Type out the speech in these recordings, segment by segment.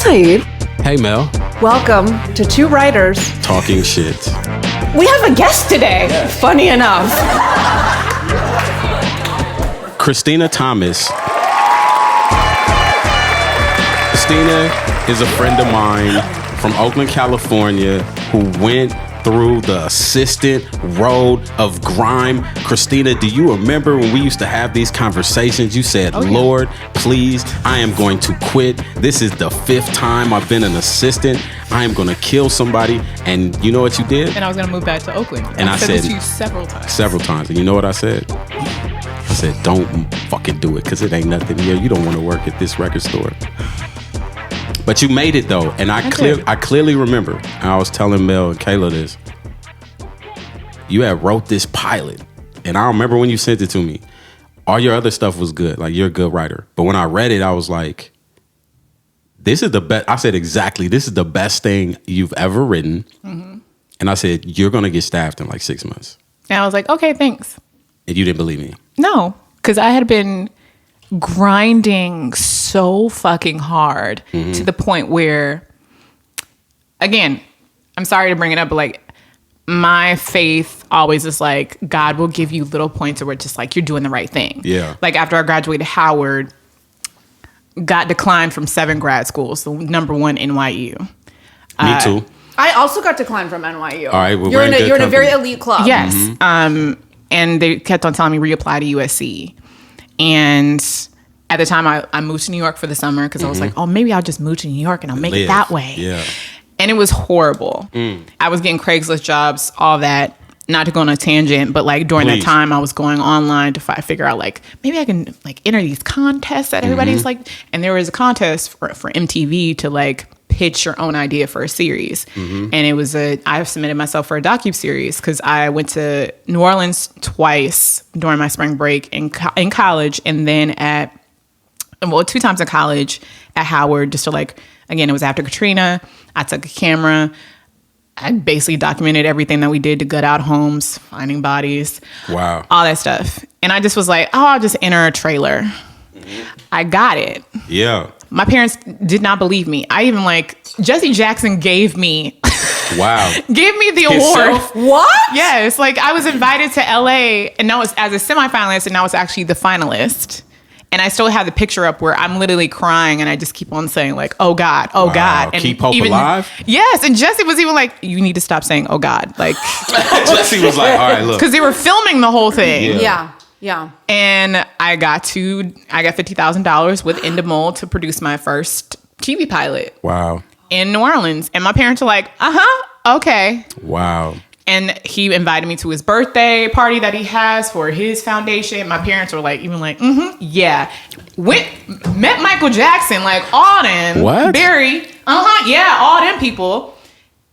Saeed. Hey, Mel. Welcome to Two Writers Talking Shit. We have a guest today, funny enough. Kristina Thomas. Kristina is a friend of mine from Oakland, California, who went through the assistant road of grime. Kristina, do you remember when we used to have these conversations? You said, Lord, please, I am going to quit. This is the 5th time I've been an assistant. I am going to kill somebody. And you know what you did? And I was going to move back to Oakland. And I said this to you several times. Several times. And you know what I said? I said, don't fucking do it, because it ain't nothing here. You don't want to work at this record store. But you made it, though. And I clearly remember, and I was telling Mel and Kayla this, you had wrote this pilot. And I remember when you sent it to me, all your other stuff was good. Like, you're a good writer. But when I read it, I was like, this is the best. I said, exactly, this is the best thing you've ever written. Mm-hmm. And I said, you're going to get staffed in like 6 months. And I was like, okay, thanks. And you didn't believe me? No, because I had been grinding so fucking hard to the point where, again, I'm sorry to bring it up, but like, my faith always is like, God will give you little points where it's just like, you're doing the right thing. Yeah. Like, after I graduated Howard, got declined from 7 grad schools, so number 1 NYU. Me too. I also got declined from NYU. All right, well, you're in a very elite club. Yes. And they kept on telling me reapply to USC. And at the time, I moved to New York for the summer because I was like, oh, maybe I'll just move to New York and I'll make it that way. Yeah. And it was horrible. I was getting Craigslist jobs, all that. Not to go on a tangent, but like during that time, I was going online to figure out like, maybe I can like enter these contests that everybody's like. And there was a contest for MTV to like pitch your own idea for a series. And it was I submitted myself for a docuseries because I went to New Orleans twice during my spring break in college, and then 2 times in college at Howard, just to like, again, it was after Katrina. I took a camera. I basically documented everything that we did to gut out homes, finding bodies. Wow. All that stuff. And I just was like, oh, I'll just enter a trailer. I got it. Yeah. My parents did not believe me. I even Jesse Jackson gave me the award. What? Yes. Like, I was invited to LA, and now it's as a semifinalist, and now it's actually the finalist. And I still have the picture up where I'm literally crying, and I just keep on saying like, "Oh God, oh God." And keep hope alive. Yes, and Jesse was even like, "You need to stop saying, oh God." Like, Jesse was like, "All right, look," because they were filming the whole thing. Yeah. And I got $50,000 with Endemol to produce my first TV pilot. Wow. In New Orleans, and my parents were like, okay. Wow. And he invited me to his birthday party that he has for his foundation. My parents were like, yeah. Met Michael Jackson, like all them. What? Barry. Yeah, all them people.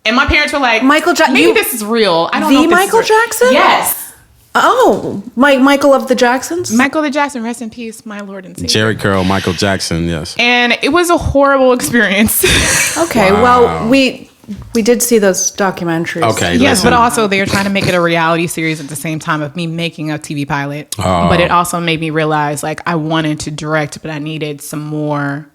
And my parents were like, Michael Jackson. Maybe this is real. I don't know. The Michael Jackson? Yes. Oh, Michael of the Jacksons? Michael the Jackson, rest in peace, my Lord and Savior. Jerry Curl, Michael Jackson, yes. And it was a horrible experience. Okay, well, we did see those documentaries. Okay, yes, but also they were trying to make it a reality series at the same time of me making a TV pilot. Oh. But it also made me realize like I wanted to direct, but I needed some more.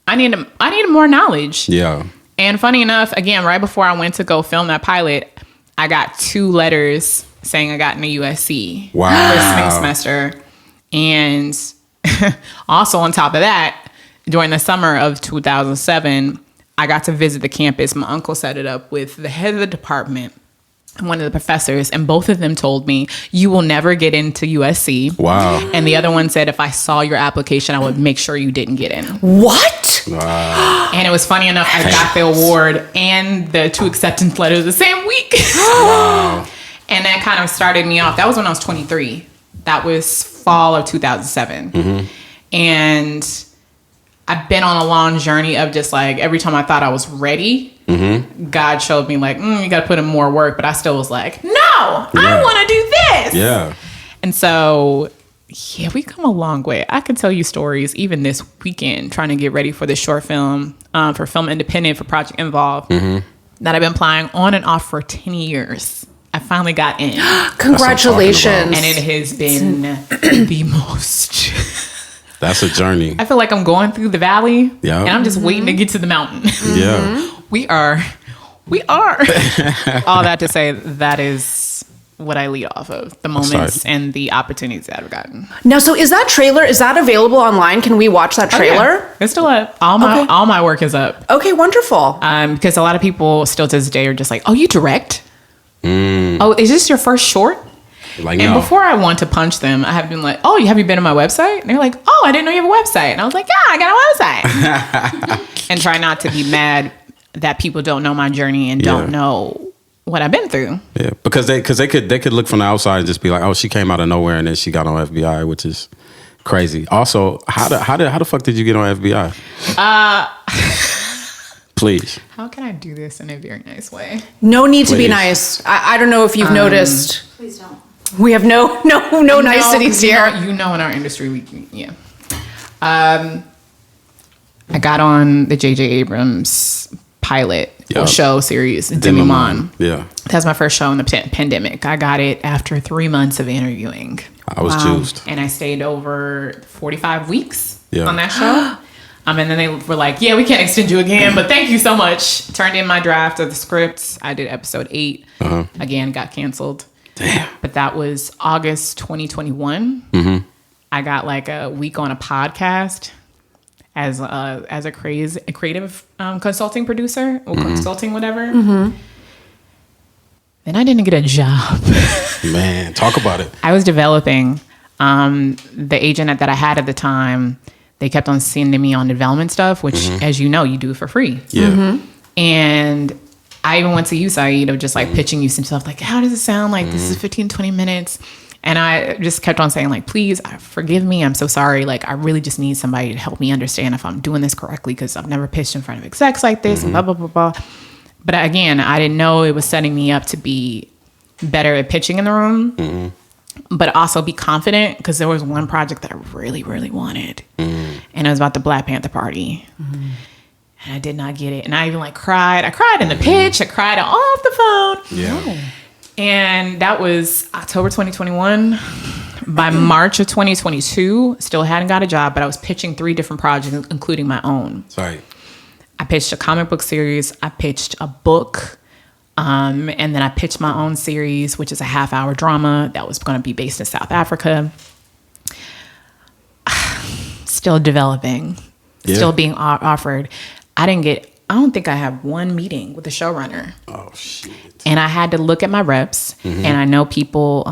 I needed more knowledge. Yeah. And funny enough, again, right before I went to go film that pilot, I got 2 letters saying I got into USC. Wow. For spring semester. And also on top of that, during the summer of 2007, I got to visit the campus. My uncle set it up with the head of the department and one of the professors, and both of them told me, you will never get into USC. Wow. And the other one said, if I saw your application, I would make sure you didn't get in. What? Wow. And it was funny enough, I got the award and the 2 acceptance letters the same week. Wow. And that kind of started me off. That was when I was 23. That was fall of 2007. And I've been on a long journey of just like, every time I thought I was ready, God showed me like, you got to put in more work. But I still was like, no, I want to do this. Yeah. And so, yeah, we come a long way. I could tell you stories even this weekend trying to get ready for this short film, for Film Independent, for Project Involve, that I've been applying on and off for 10 years. I finally got in. Congratulations. And it has been the most That's a journey. I feel like I'm going through the valley, Yeah. and I'm just waiting to get to the mountain. Yeah. We are. All that to say, that is what I lead off of, the moments and the opportunities that I've gotten. Now, so is that available online? Can we watch that trailer? Oh, yeah. It's still up. All my work is up. Okay, wonderful. Because a lot of people still to this day are just like, oh, you direct? Oh, is this your first short? Like, And no. before I want to punch them, I have been like, oh, have you been on my website? And they're like, oh, I didn't know you have a website. And I was like, yeah, I got a website. And try not to be mad that people don't know my journey and don't know what I've been through. Yeah, because they could look from the outside and just be like, oh, she came out of nowhere and then she got on FBI, which is crazy. Also, how the fuck did you get on FBI? Please. How can I do this in a very nice way? No need to be Please. nice. I don't know if you've noticed. Please don't. We have no niceties here. You know, in our industry, I got on the J.J. Abrams pilot show series, Denouement. Yeah. That was my first show in the pandemic. I got it after 3 months of interviewing. I was juiced. And I stayed over 45 weeks Yeah. on that show. And then they were like, yeah, we can't extend you again, but thank you so much. Turned in my draft of the scripts. I did episode 8. Again, got canceled. Damn. But that was August 2021. I got like a week on a podcast as a creative consulting producer or consulting whatever. Then I didn't get a job. Man, talk about it. I was developing. The agent that I had at the time, they kept on sending me on development stuff, which, as you know, you do for free. Yeah. And I even went to you, Saeed, of just like pitching you some stuff like, how does it sound? Like, this is 15, 20 minutes. And I just kept on saying, like, please forgive me. I'm so sorry. Like, I really just need somebody to help me understand if I'm doing this correctly, because I've never pitched in front of execs like this and blah, blah, blah, blah. But again, I didn't know it was setting me up to be better at pitching in the room, but also be confident, because there was one project that I really, really wanted. And it was about the Black Panther Party. And I did not get it. And I even like cried. I cried in the pitch. I cried off the phone. Yeah. And that was October 2021. By March of 2022, still hadn't got a job, but I was pitching 3 different projects, including my own. Sorry. I pitched a comic book series. I pitched a book. And then I pitched my own series, which is a half-hour drama that was going to be based in South Africa. Still developing. Yeah. Still being offered. I don't think I have one meeting with the showrunner. Oh, shit. And I had to look at my reps. And I know people,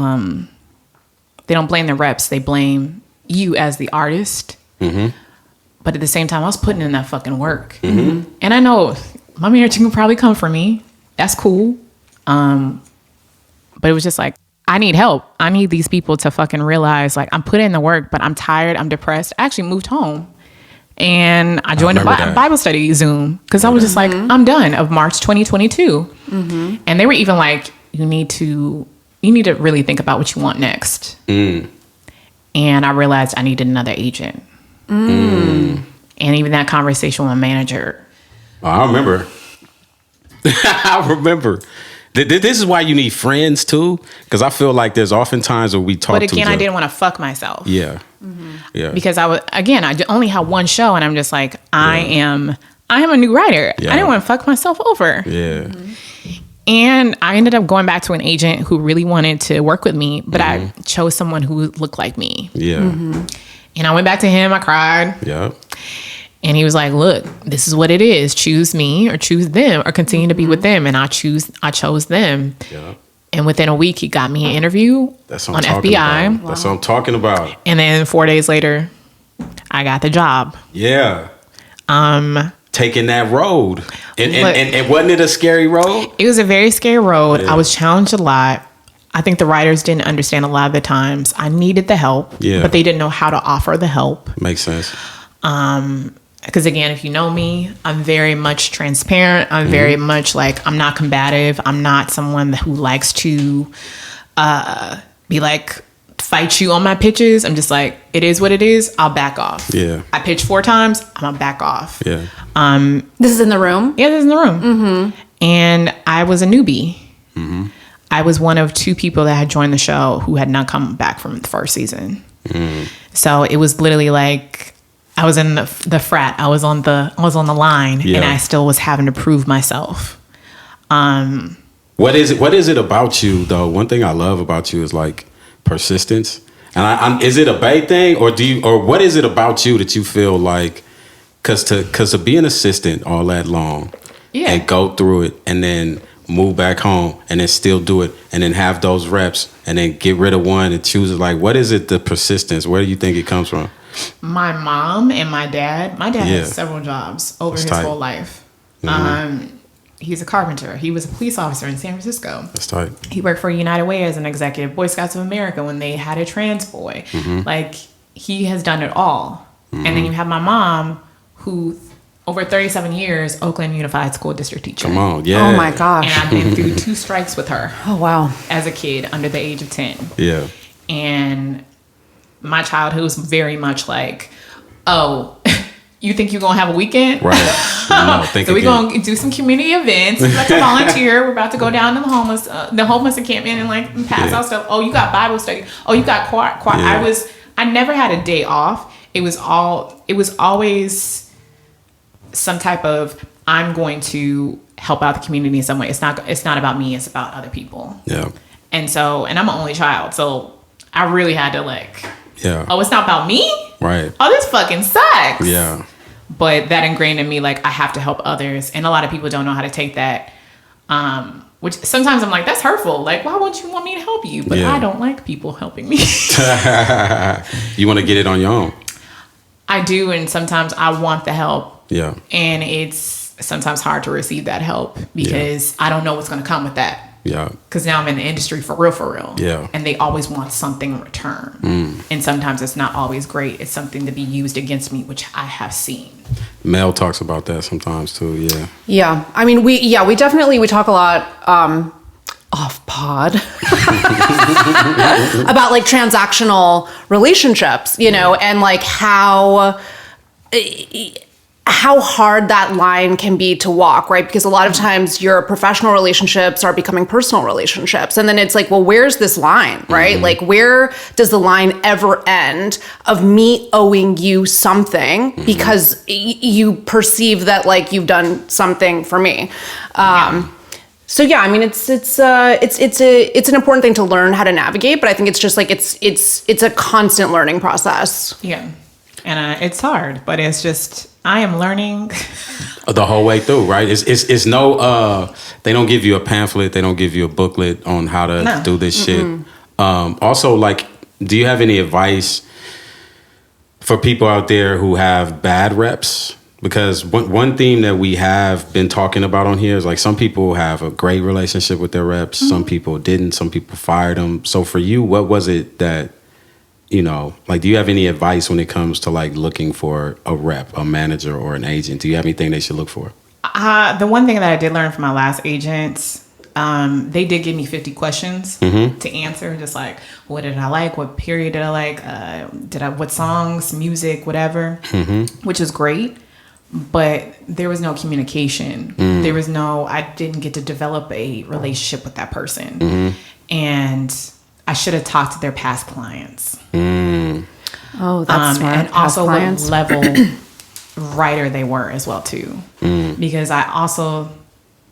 they don't blame the reps. They blame you as the artist. But at the same time, I was putting in that fucking work. And I know my manager can probably come for me. That's cool. But it was just like, I need help. I need these people to fucking realize, like, I'm putting in the work, but I'm tired. I'm depressed. I actually moved home. And I joined a Bible study Zoom, because I was just like, I'm done, of March 2022. And they were even like, you need to really think about what you want next. And I realized I needed another agent. And even that conversation with my manager. Oh, I remember. I remember. This is why you need friends too, because I feel like there's often times where we talk. But again, I didn't want to fuck myself. Yeah. Yeah. Because I only had one show, and I'm just like, I am a new writer. Yeah. I didn't want to fuck myself over. Yeah. And I ended up going back to an agent who really wanted to work with me, but I chose someone who looked like me. Yeah. And I went back to him. I cried. Yeah. And he was like, look, this is what it is. Choose me or choose them or continue to be with them. And I chose them. Yeah. And within a week, he got me an interview That's what on I'm talking FBI. about. That's what I'm talking about. And then 4 days later, I got the job. Yeah. Taking that road. And wasn't it a scary road? It was a very scary road. Yeah. I was challenged a lot. I think the writers didn't understand a lot of the times. I needed the help, but they didn't know how to offer the help. Makes sense. Because again, if you know me, I'm very much transparent. I'm very much like, I'm not combative. I'm not someone who likes to be like, fight you on my pitches. I'm just like, it is what it is. I'll back off. Yeah. I pitched 4 times. I'm gonna back off. Yeah. This is in the room? Yeah, this is in the room. And I was a newbie. I was one of 2 people that had joined the show who had not come back from the first season. So it was literally like I was in the frat. I was on the line, and I still was having to prove myself. What is it about you though? One thing I love about you is like persistence. And is it a bad thing, or what is it about you that you feel like, cause to be an assistant all that long, and go through it, and then move back home, and then still do it, and then have those reps, and then get rid of one and choose it. Like, what is it? The persistence. Where do you think it comes from? My mom and my dad. My dad had several jobs over his whole life. Mm-hmm. He's a carpenter. He was a police officer in San Francisco. That's tight. He worked for United Way as an executive, Boy Scouts of America when they had a trans boy. Mm-hmm. Like, he has done it all. Mm-hmm. And then you have my mom, who, over 37 years, Oakland Unified School District teacher. Come on, yeah. Oh, my gosh. And I've been through 2 strikes with her. Oh, wow. As a kid, under the age of 10. Yeah. And my childhood was very much like, oh... You think you're going to have a weekend? Right. No, so we're going to do some community events. Like a volunteer. We're about to go down to the homeless encampment and like pass out stuff. Oh, you got Bible study. Oh, you got choir. Yeah. I never had a day off. It was always some type of, I'm going to help out the community in some way. It's not about me. It's about other people. Yeah. And I'm an only child. So I really had to oh, it's not about me? Right. Oh, this fucking sucks. Yeah. But that ingrained in me, like, I have to help others. And a lot of people don't know how to take that. Which sometimes I'm like, that's hurtful. Like, why wouldn't you want me to help you? But I don't like people helping me. You want to get it on your own. I do. And sometimes I want the help. Yeah. And it's sometimes hard to receive that help because I don't know what's going to come with that. Yeah. Because now I'm in the industry for real. Yeah. And they always want something in return. Mm. And sometimes it's not always great. It's something to be used against me, which I have seen. Mel talks about that sometimes too. Yeah. Yeah. I mean, we definitely talk a lot off pod about like transactional relationships, you know, and like how hard that line can be to walk, right? Because a lot of times your professional relationships are becoming personal relationships. And then it's like, well, where's this line, right? Mm-hmm. Like, where does the line ever end of me owing you something because you perceive that like you've done something for me? So yeah, I mean, it's an important thing to learn how to navigate, but I think it's just like, it's a constant learning process. Yeah. And it's hard, but it's just, I am learning the whole way through, right? It's no, they don't give you a pamphlet. They don't give you a booklet on how to do this shit. Also, like, do you have any advice for people out there who have bad reps? Because one theme that we have been talking about on here is like some people have a great relationship with their reps. Mm-hmm. Some people didn't. Some people fired them. So for you, what was it that, you know, like, do you have any advice when it comes to like looking for a rep, a manager, or an agent? Do you have anything they should look for? The one thing that I did learn from my last agents, they did give me 50 questions to answer. Just like, what did I like? What period did I like? What songs, music, whatever, which is great. But there was no communication. There was I didn't get to develop a relationship with that person. And I should have talked to their past clients. Oh, that's smart. And past also clients. what level writer they were as well too. Because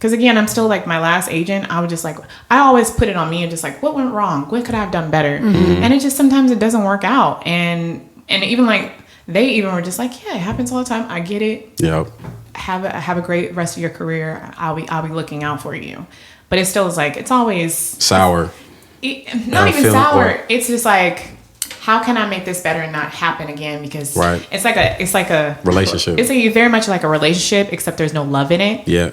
because again, I'm still like my last agent. I would just like, I always put it on me and just like, what went wrong? What could I have done better? And it just, sometimes it doesn't work out. And even like, they even were just like, yeah, it happens all the time. I get it. Yep. Have a great rest of your career. I'll be looking out for you. But it still is like, it's always sour. Not even sour. It's just like, how can I make this better and not happen again? Because it's like a relationship. It's very much like a relationship, except there's no love in it. Yeah.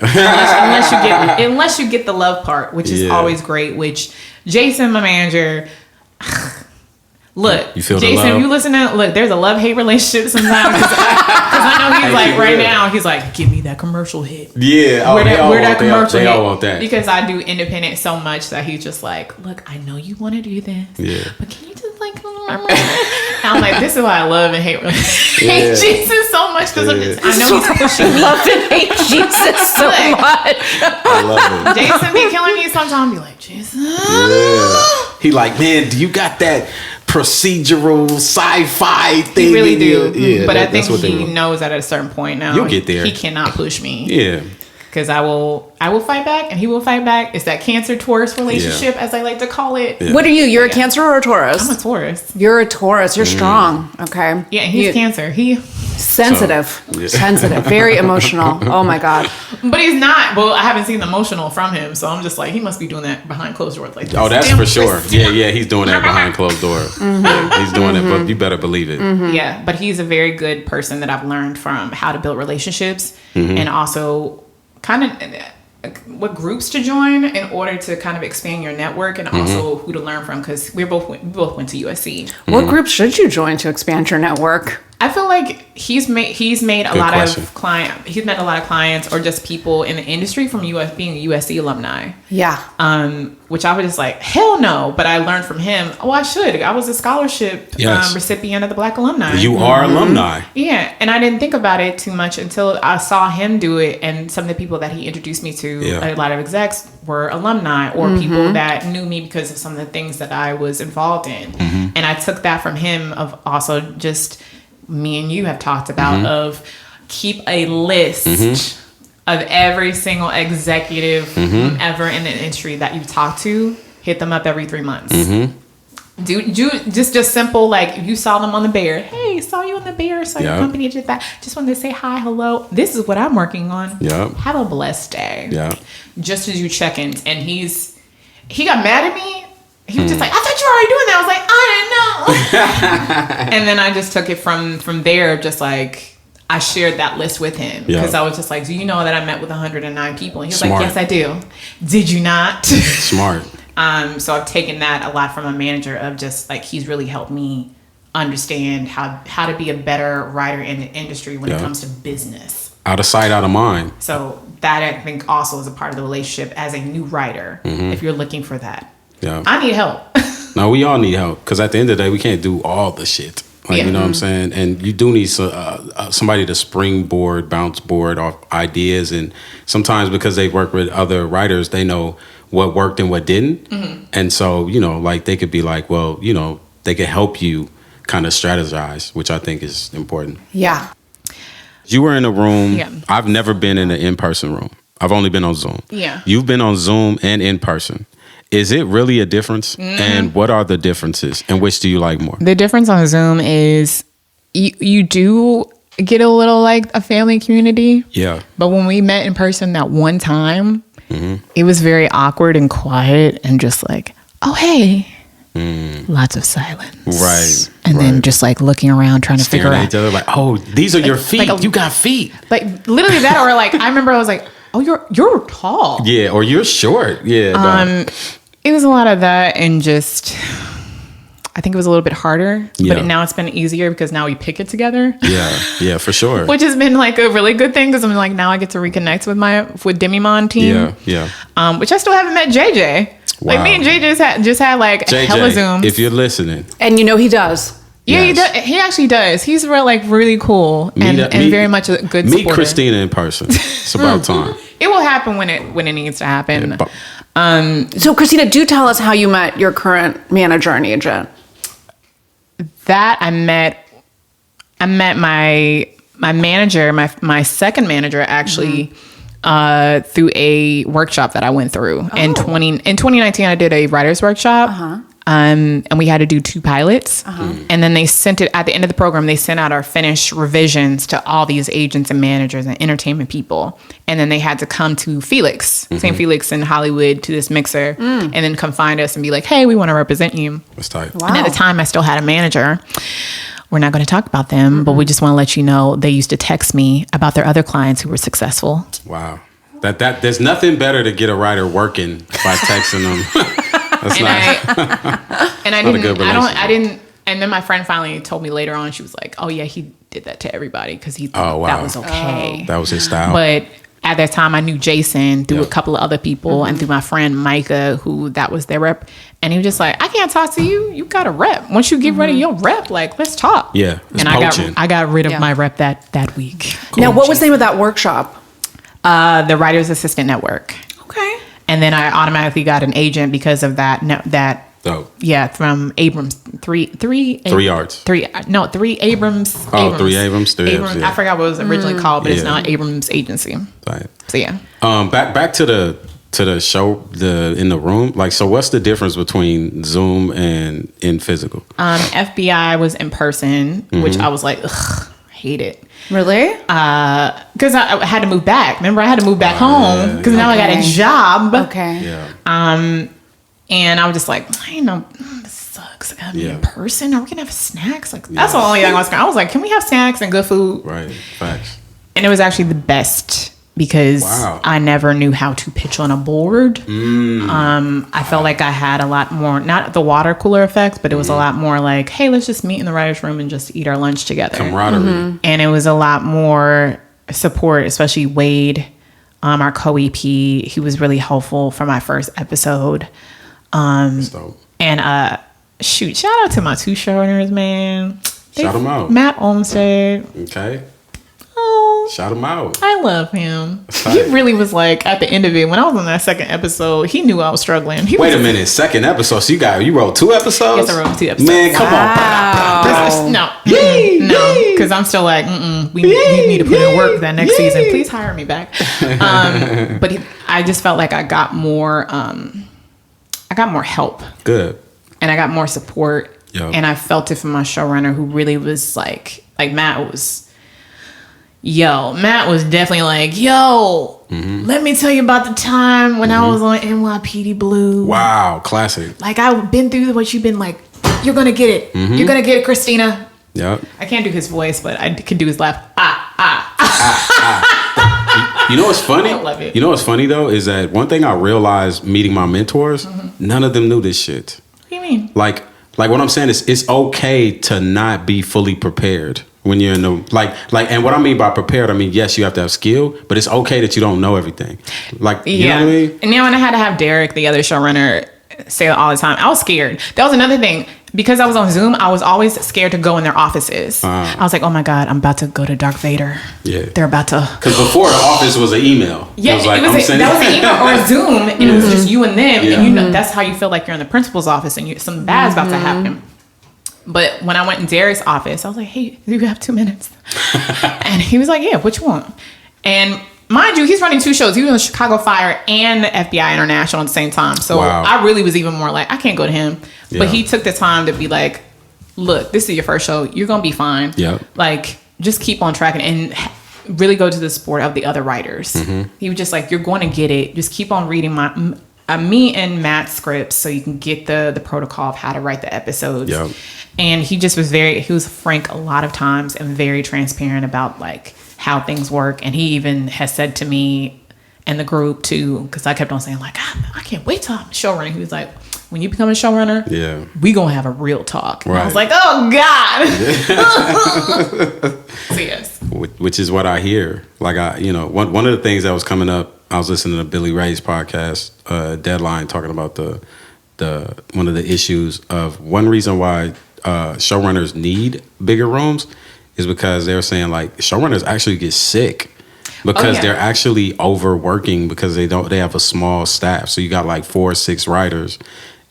unless you get the love part, which is always great. Which Jason, my manager. Look, you feel Jason, if you listen to look, there's a love-hate relationship sometimes because I know he's like right now, he's like, give me that commercial hit. Yeah, where that commercial hit? They all want that. Because I do independent so much that he's just like, look, I know you want to do this, but can you just like, and I'm like, this is why I love and hate Jesus so much because I know he's pushing me. Love and hate Jesus so much. I love it. Jason be killing me sometimes. Be like, Jesus. Yeah. He like, man, do you got that procedural sci-fi thing. He really do. Yeah, but I think that's what he knows that at a certain point now. You'll get there. He cannot push me. Yeah. Because I will fight back and he will fight back. It's that Cancer-Taurus relationship, as I like to call it. Yeah. What are you? You're a Cancer or a Taurus? I'm a Taurus. You're a Taurus. You're strong. Okay. Yeah, and he's Cancer. Sensitive. Sensitive. Very emotional. Oh my God. But he's not. Well, I haven't seen the emotional from him, so I'm just like, he must be doing that behind closed doors. Like, Oh, that's for sure. Yeah, he's doing that behind closed doors. Yeah, he's doing it, but you better believe it. Yeah, but he's a very good person that I've learned from how to build relationships and also kind of what groups to join in order to kind of expand your network and also who to learn from, because we both went to USC. What group should you join to expand your network? I feel like he's made a lot of clients or just people in the industry from being a USC alumni. Yeah. Which I was just like, hell no. But I learned from him. Oh, I should. I was a scholarship recipient of the Black Alumni. You are alumni. Yeah, and I didn't think about it too much until I saw him do it, and some of the people that he introduced me to, a lot of execs were alumni or people that knew me because of some of the things that I was involved in. And I took that from him of also just me and you have talked about of keep a list of every single executive ever in the industry that you talk to. Hit them up every 3 months. Do just simple, like, if you saw them on the Bear, hey, saw you on the Bear, saw your company did that, just wanted to say hi, hello, this is what I'm working on. Have a blessed day. Just to do check-ins. And he got mad at me. He was just like, I thought you were already doing that. I was like, I didn't know. And then I just took it from there, just like, I shared that list with him because I was just like, do you know that I met with 109 people? And he was like, yes, I do. Did you not? Smart. So I've taken that a lot from a manager of just like, he's really helped me understand how to be a better writer in the industry when it comes to business. Out of sight, out of mind. So that I think also is a part of the relationship as a new writer, if you're looking for that. Yeah, I need help. No, we all need help because at the end of the day, we can't do all the shit. Like, you know what I'm saying? And you do need somebody to springboard, bounce board off ideas. And sometimes because they work with other writers, they know what worked and what didn't. And so, you know, like they could be like, well, you know, they could help you kind of strategize, which I think is important. Yeah. You were in a room. Yeah. I've never been in an in-person room. I've only been on Zoom. Yeah. You've been on Zoom and in person. Is it really a difference? And what are the differences? And which do you like more? The difference on Zoom is you do get a little like a family community. Yeah. But when we met in person that one time, it was very awkward and quiet and just like, oh, hey. Lots of silence. Right. And then just like looking around trying to figure out. Each other like, oh, these are your feet. Like you got feet. Like literally that. Or like, I remember I was like, oh, you're tall. Yeah, or you're short. Yeah. It was a lot of that, and just I think it was a little bit harder. Yeah. But now it's been easier because now we pick it together. Yeah, for sure. Which has been like a really good thing because I'm like now I get to reconnect with Demimon team. Yeah. Which I still haven't met JJ. Wow. Like me and JJ just had like JJ, hella Zooms. If you're listening, and you know he does. Yeah, he does. He actually does. He's really cool and very much a good supporter. Meet Kristina in person. It's about time. It will happen when it needs to happen. So Kristina, do tell us how you met your current manager and agent. That I met my manager, my second manager actually through a workshop that I went through. In 2019 I did a writer's workshop. And we had to do 2 pilots. And then they sent it at the end of the program. They sent out our finished revisions to all these agents and managers and entertainment people. And then they had to come to Felix, St. Felix in Hollywood, to this mixer, and then come find us and be like, hey, we want to represent you. That's tight. Wow. And at the time, I still had a manager. We're not going to talk about them, but we just want to let you know they used to text me about their other clients who were successful. Wow. That there's nothing better to get a writer working by texting them. That's I didn't. And then my friend finally told me later on, she was like, oh yeah, he did that to everybody because he thought that was okay. That was his style. But at that time I knew Jason through a couple of other people and through my friend Micah, who that was their rep. And he was just like, I can't talk to you. You got a rep. Once you get rid of your rep, like, let's talk. Yeah. And I got rid of my rep that week. Cool. Now, what was the name of that workshop? The Writer's Assistant Network. Okay. And then I automatically got an agent because of that Dope. Yeah, from Abrams. Three Yards. Three Abrams. Oh, Three Abrams. Abrams. I forgot what it was originally called, but it's Yeah. now Abrams Agency. Right. So yeah. Back to the show, in the room. Like, so what's the difference between Zoom and in physical? FBI was in person, which I was like, ugh, hate it. Really? Because I had to move back. Remember, I had to move back home because now I got a job. Okay. Yeah. And I was just like, I know this sucks. I gotta be Yeah. in person. Are we gonna have snacks? Like that's the only thing I was like, can we have snacks and good food? Right. Facts. And it was actually the best because I never knew how to pitch on a board. I felt like I had a lot more, not the water cooler effect, but it was a lot more like, hey, let's just meet in the writer's room and just eat our lunch together. Camaraderie. And it was a lot more support, especially Wade, our co-EP. He was really helpful for my first episode. That's dope. And shout out to my two showrunners, man. Shout them out. Matt Olmsted. Okay. Oh, Shout him out. I love him. Tight. He really was like, at the end of it, when I was on that second episode, he knew I was struggling. Wait a minute, second episode. So you wrote 2 episodes? Yes, I wrote 2 episodes. Man, come on. No, because I'm still like, we need to put in work that next season. Please hire me back. But I just felt like I got more help. Good. And I got more support. Yo. And I felt it from my showrunner, who really was like Matt was definitely like, let me tell you about the time when I was on NYPD Blue. Wow, classic. Like, I've been through what you've been like. You're going to get it. You're going to get it, Kristina. Yep. I can't do his voice, but I can do his laugh. You know what's funny? I love it. You know what's funny, though, is that one thing I realized meeting my mentors, none of them knew this shit. What do you mean? Like what I'm saying is it's okay to not be fully prepared when you're in the like and what I mean by prepared, I mean, yes, you have to have skill, but it's okay that you don't know everything. Like, you know what I mean? And now when I had to have Derek, the other showrunner, say it all the time, I was scared. That was another thing. Because I was on Zoom, I was always scared to go in their offices. I was like, oh my God, I'm about to go to Darth Vader. Yeah. They're about to. Because before the office was an email. Yeah, it was like, that was an email or a Zoom, and it was just you and them. Yeah. And you know, that's how you feel like you're in the principal's office and something bad's about to happen. But when I went in Derek's office, I was like, hey, do you have 2 minutes? And he was like, yeah, what you want? And mind you, he's running 2 shows. He was on Chicago Fire and FBI International at the same time. So I really was even more like, I can't go to him. Yeah. But he took the time to be like, look, this is your first show. You're going to be fine. Yep. Like, just keep on tracking and really go to the support of the other writers. He was just like, you're going to get it. Just keep on reading me and Matt's scripts so you can get the protocol of how to write the episodes. Yep. And he just was he was frank a lot of times and very transparent about like how things work. And he even has said to me and the group too, because I kept on saying like, I can't wait till I'm a showrunner. He was like, when you become a showrunner, we gonna have a real talk. And I was like, oh God. So yes. Which is what I hear. Like one of the things that was coming up, I was listening to Billy Ray's podcast, Deadline, talking about the one of the issues of one reason why showrunners need bigger rooms is because they're saying like showrunners actually get sick because they're actually overworking because they have a small staff. So you got like 4 or 6 writers,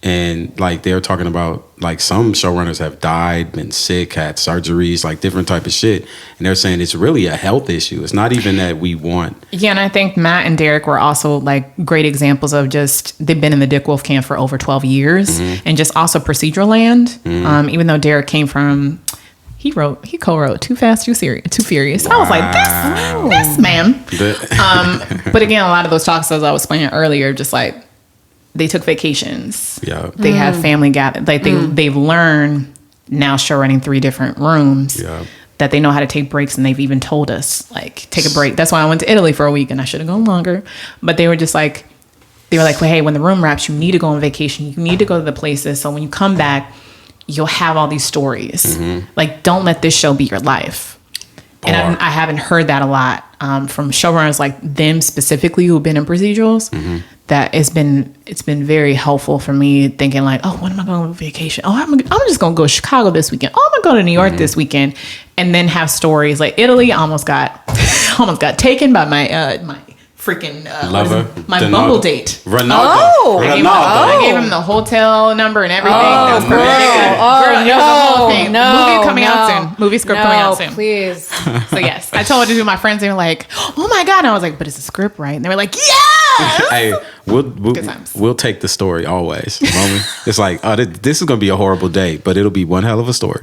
and like they're talking about like some showrunners have died, been sick, had surgeries, like different type of shit, and they're saying it's really a health issue. It's not even that we want. Yeah, and I think Matt and Derek were also like great examples of they've been in the Dick Wolf camp for over 12 years, and just also procedural land. Even though Derek came from, he co-wrote Too Fast, Too Furious. Wow. I was like, this man. But again, a lot of those talks, as I was explaining earlier, just like they took vacations. Yeah. They had family gatherings. Like they've learned now show running 3 different rooms. Yeah. That they know how to take breaks, and they've even told us like take a break. That's why I went to Italy for a week, and I should have gone longer. But they were just like, well, hey, when the room wraps, you need to go on vacation. You need to go to the places. So when you come back, you'll have all these stories. Like, don't let this show be your life. And I haven't heard that a lot from showrunners like them specifically who've been in procedurals. That it's been very helpful for me thinking like, oh, when am I going on vacation? Oh, I'm just going to go to Chicago this weekend. Oh, I'm going to go to New York this weekend, and then have stories like Italy. I almost got taken by my freaking lover, my Donaldo. Bumble date. Ronaldo. Oh. I gave him the hotel number and everything. Oh, That's girl. perfect. Oh, Girl, it was the whole thing. no, Movie coming out no. soon. Movie script coming out soon. Please. So yes, I told it to my friends. They were like, "Oh my god!" And I was like, "But is the script right?" And they were like, "Yes." Hey, we'll times. we'll take the story always. You know what I mean? It's like, oh, this is gonna be a horrible date, but it'll be one hell of a story.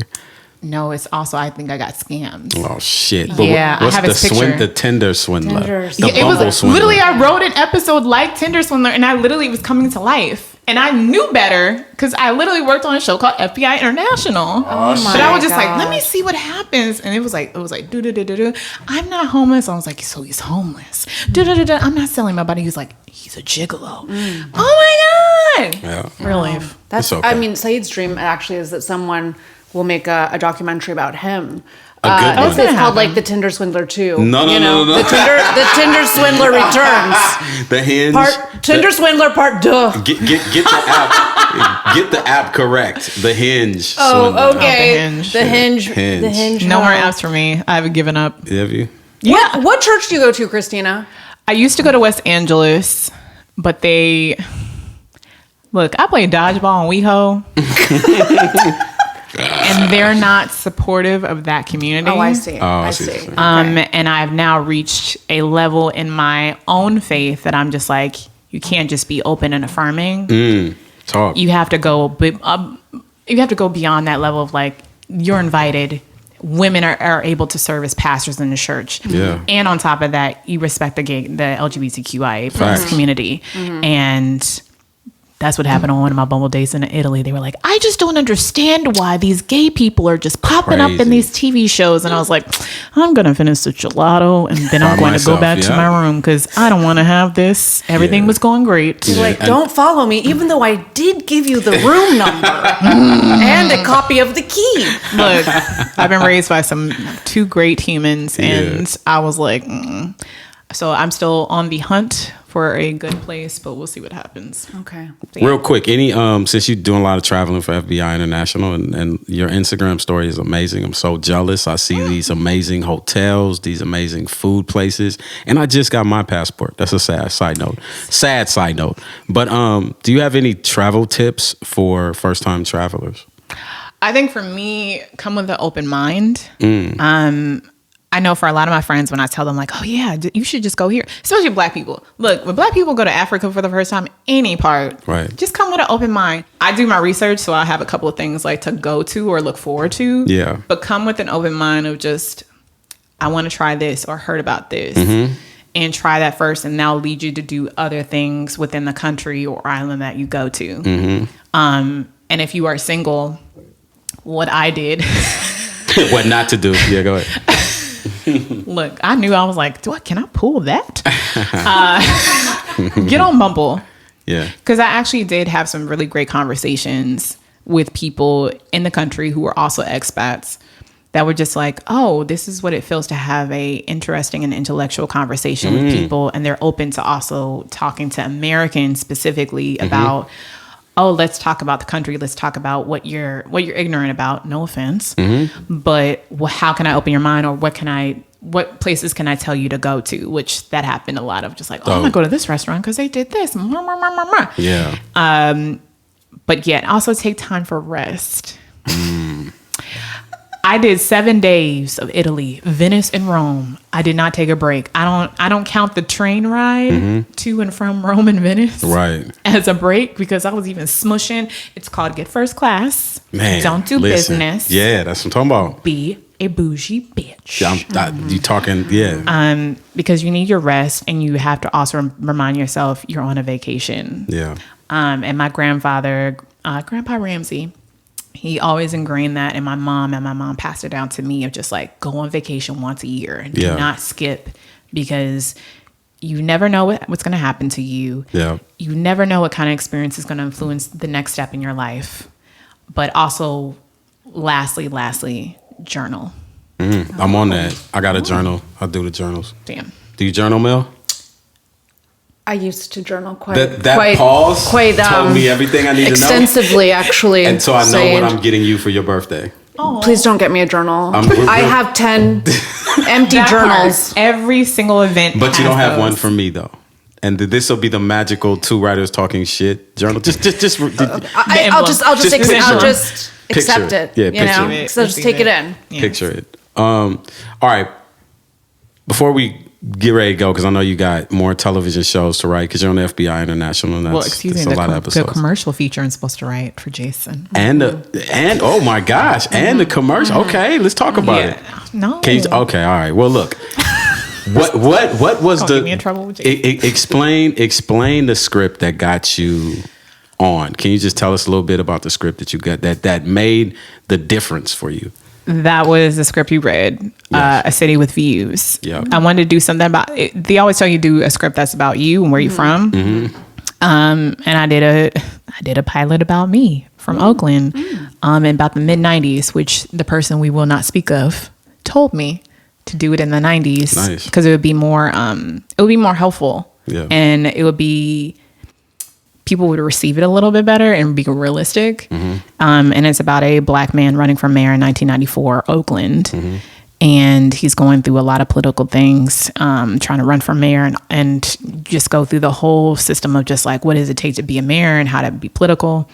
No, it's also I think I got scammed. Oh shit! But Yeah, I what's have his picture. the Tinder swindler? Tinder The It Bumble was swindler. literally I wrote an episode like Tinder Swindler, and I literally was coming to life, and I knew better because I literally worked on a show called FBI International. Oh my But I was just like, let me gosh. see what happens, and it was like do do do do do. I'm not homeless. I was like, so he's homeless. Do do do do. I'm not selling my body. He's like, he's a gigolo. Oh my god! Yeah. Relief. That's. It's okay. I mean, Saeed's dream actually is that someone will make a documentary about him. A good one. It's called like the Tinder Swindler 2. No. The Tinder Swindler Returns. The Hinge. Tinder Swindler Part 2. Get the app. Get the app correct. The Hinge. Oh, swindler. okay. The Hinge. The Hinge. No more apps for me. I haven't given up. Have you? Yeah. What church do you go to, Kristina? I used to go to West Angeles, but they look. I play dodgeball in WeHo, and they're not supportive of that community. Oh, I see. I I see. see. Okay. And I've now reached a level in my own faith that I'm just like, you can't just be open and affirming. Talk. You have to go. You have to go beyond that level of like you're invited. Women are able to serve as pastors in the church. Yeah. And on top of that, you respect the LGBTQIA plus Facts. community. And that's what happened on one of my Bumble dates in Italy. They were like, I just don't understand why these gay people are just popping up in Crazy. these TV shows. And I was like, I'm going to finish the gelato and then I'm By going to go myself, back to yeah. my room because I don't want to have this. Everything Yeah. was going great. Yeah. Like, and- don't follow me, even though I did give you the room number and a copy of the key. Look, I've been raised by two great humans, and Yeah. I was like, so I'm still on the hunt for a good place, but we'll see what happens. Okay. Real quick, since you're doing a lot of traveling for FBI International and your Instagram story is amazing. I'm so jealous. I see these amazing hotels, these amazing food places, and I just got my passport. That's a sad side note. But do you have any travel tips for first-time travelers? I think for me, come with an open mind. I know for a lot of my friends, when I tell them like, oh yeah, you should just go here, especially Black people. Look, when Black people go to Africa for the first time, any part, Right. just come with an open mind. I do my research, so I have a couple of things like to go to or look forward to. Yeah. But come with an open mind of just, I want to try this or heard about this. And try that first, and that'll lead you to do other things within the country or island that you go to. And if you are single, what I did, What not to do? Yeah, go ahead. look, I knew I was like, can I pull that? Get on Bumble. Yeah. Because I actually did have some really great conversations with people in the country who were also expats that were just like, oh, this is what it feels to have a interesting and intellectual conversation with people. And they're open to also talking to Americans specifically about, oh, let's talk about the country. Let's talk about what you're ignorant about. No offense. But how can I open your mind, or what places can I tell you to go to? Which that happened a lot of, just like, oh, I'm gonna go to this restaurant because they did this. Yeah. But yet also take time for rest. I did 7 days of Italy, Venice and Rome. I did not take a break. I don't count the train ride to and from Rome and Venice Right. as a break, because I was even smushing. It's called get first class. Man. Don't do listen. business. Yeah, that's what I'm talking about. Be a bougie bitch. You talking, yeah. Because you need your rest, and you have to also remind yourself you're on a vacation. Yeah. And my grandfather, Grandpa Ramsey, he always ingrained that in my mom, and my mom passed it down to me of just like, go on vacation once a year and do Yeah. not skip, because you never know what's going to happen to you. Yeah. You never know what kind of experience is going to influence the next step in your life. But also, lastly, journal. I'm on that. I got a journal. I do the journals. Damn. Do you journal, Mel? I used to journal quite Pause told me everything I need to know. extensively, actually. And so I know Saeed. what I'm getting you for your birthday. Please don't get me a journal. I have 10 empty That journals. part. Every single event. But you don't have has one those. for me though. And this will be the magical two writers talking shit journal. Just I'll just Just accept picture it. it. Yeah, picture know? it. So just take it in. Yeah. picture it. All right. Before we get ready to go, because I know you got more television shows to write, because you're on the FBI International, and Well, excuse me, that's a lot of the episodes. commercial feature I'm supposed to write for Jason. And oh my gosh, and the commercial. Okay, let's talk about it. No. Okay, all right. Well, look. What was Don't the get me in trouble with Jason. explain the script that got you on? Can you just tell us a little bit about the script that you got that made the difference for you? That was the script you read, Yes. A City with Views. Yeah. I wanted to do something about it. They always tell you do a script that's about you and where you're from. And I did a pilot about me from Oakland, in about the mid 90s, which the person we will not speak of told me to do it in the 90s Nice. because it would be more helpful. Yeah. And it would be, people would receive it a little bit better and be realistic. And it's about a black man running for mayor in 1994, Oakland. And he's going through a lot of political things, trying to run for mayor and just go through the whole system of just like, what does it take to be a mayor and how to be political?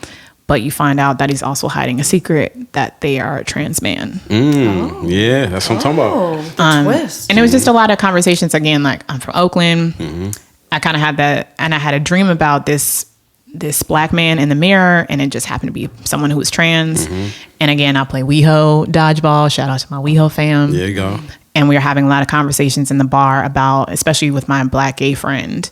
But you find out that he's also hiding a secret that they are a trans man. Yeah, that's what I'm talking about. The twist. And it was just a lot of conversations. Again, like, I'm from Oakland. I kind of had that, and I had a dream about this black man in the mirror, and it just happened to be someone who was trans. And again, I play WeHo dodgeball. Shout out to my WeHo fam. There you go. And we were having a lot of conversations in the bar about, especially with my black gay friend,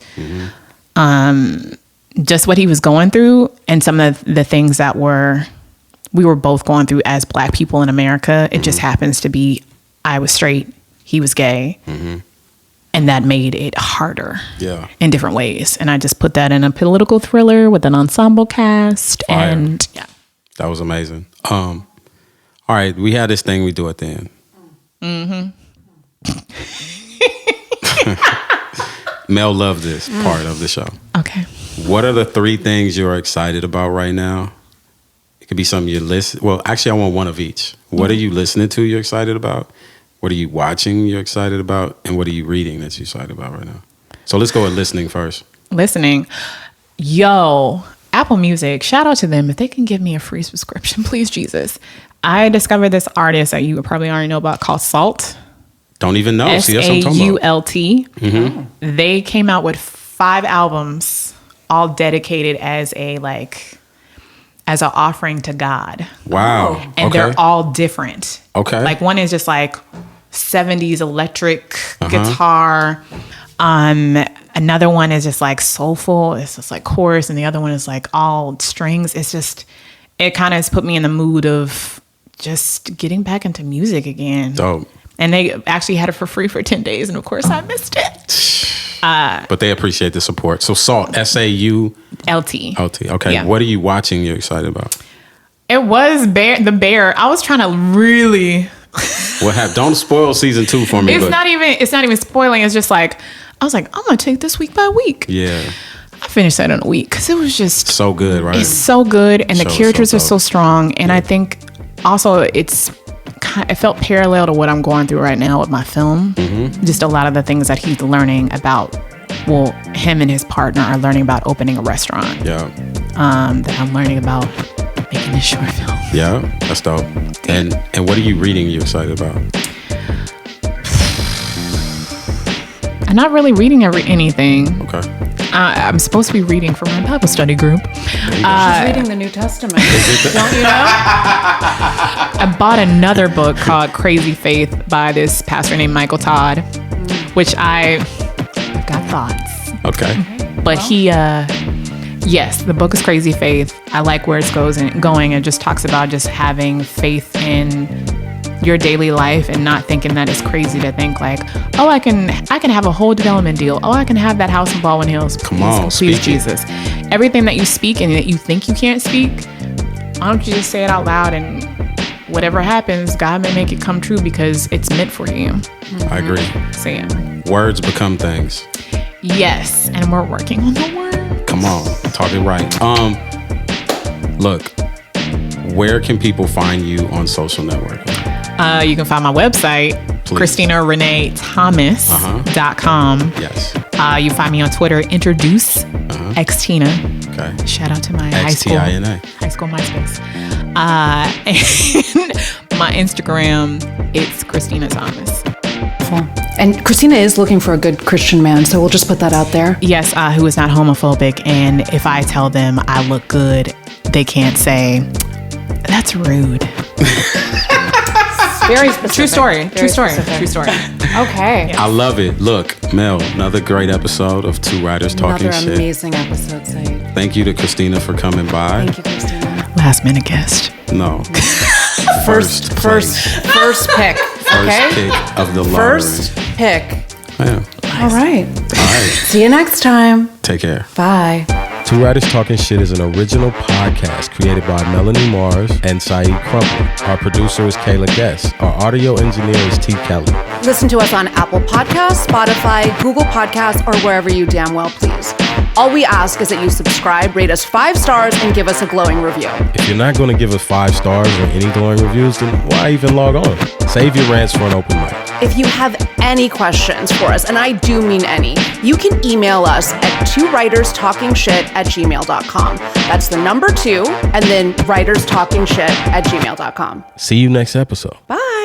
just what he was going through and some of the things that we were both going through as black people in America. It just happens to be, I was straight, he was gay. And that made it harder in different ways. And I just put that in a political thriller with an ensemble cast. Fire. And yeah. That was amazing. All right, we had this thing we do at the end. Mel loved this part of the show. Okay. What are the 3 things you're excited about right now? It could be something you listen. Well, actually, I want one of each. What are you listening to you're excited about? What are you watching you're excited about? And what are you reading that you're excited about right now? So let's go with listening first. Listening. Yo, Apple Music, shout out to them. If they can give me a free subscription, please, Jesus. I discovered this artist that you probably already know about called Salt. Don't even know. See, that's what I'm talking about. SAULT. They came out with 5 albums, all dedicated as an offering to God. Wow. And they're all different. Okay. Like one is just like 70s electric guitar. Another one is just like soulful. It's just like chorus. And the other one is like all strings. It's just, it kind of has put me in the mood of just getting back into music again. Dope. And they actually had it for free for 10 days. And of course I missed it. But they appreciate the support. So Salt, SAULT. LT. Okay. Yeah. What are you watching you're excited about? It was The Bear. I was trying to really... What happened? Don't spoil season 2 for me. It's not even spoiling. It's just like, I was like, I'm going to take this week by week. Yeah. I finished that in a week because it was just... So good, right? It's so good. And the Show is characters so are so dope. strong. And I think also it felt parallel to what I'm going through right now with my film. Just a lot of the things that he's learning about, well, him and his partner are learning about opening a restaurant. Yeah. That I'm learning about making this short film. Yeah, that's dope. And what are you reading you're excited about? I'm not really reading anything. Okay. I'm supposed to be reading for my Bible study group. She's reading the New Testament. Don't you know? I bought another book called Crazy Faith by this pastor named Michael Todd, which I've got thoughts. Okay. But yes, the book is Crazy Faith. I like where it's going. It just talks about just having faith in your daily life and not thinking that it's crazy to think like, oh, I can have a whole development deal. Oh, I can have that house in Baldwin Hills. Come on, please, speak it. Jesus. Everything that you speak and that you think you can't speak, why don't you just say it out loud, and whatever happens, God may make it come true because it's meant for you. I agree. So yeah. Words become things. Yes, and we're working on the word. Come on, talk it right. Look, where can people find you on social networking? You can find my website, KristinaReneeThomas.com. Yes. You find me on Twitter, Introduce Xtina. Okay. Shout out to my high school MySpace. And my Instagram, it's Kristina Thomas. And Kristina is looking for a good Christian man, so we'll just put that out there. Yes, who is not homophobic. And if I tell them I look good, they can't say, that's rude. Very specific. True story. Okay. I love it. Look, Mel, another great episode of Two Writers Talking Shit. Another amazing episode, Saeed. Thank you to Kristina for coming by. Thank you, Kristina. Last minute guest. No. First pick. First Okay. pick of the lottery. First pick. Yeah. All right. All right. See you next time. Take care. Bye. Two Writers Talking Shit is an original podcast created by Melanie Mars and Saeed Crumple. Our producer is Kayla Guess. Our audio engineer is T. Kelly. Listen to us on Apple Podcasts, Spotify, Google Podcasts, or wherever you damn well please. All we ask is that you subscribe, rate us 5 stars, and give us a glowing review. If you're not going to give us 5 stars or any glowing reviews, then why even log on? Save your rants for an open mic. If you have any questions for us, and I do mean any, you can email us at twowriterstalkingshit@gmail.com. That's the number 2, and then writerstalkingshit@gmail.com. See you next episode. Bye.